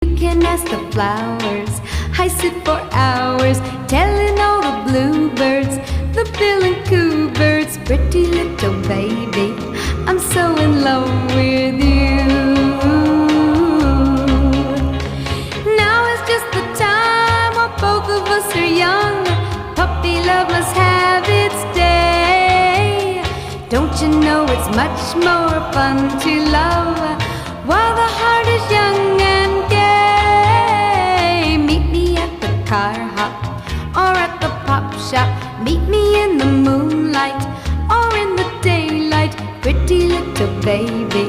You can ask the flowers. I sit for hours telling all the bluebirds, the bill and coo birds, pretty little baby, I'm so in love with you. Now is just the time while both of us are young. Puppy love must have its day. Don't you know it's much more fun to love while the heart is young and gay? Meet me at the car hop or at the pop shop. Meet me in the moonlight or in the daylight, pretty little baby,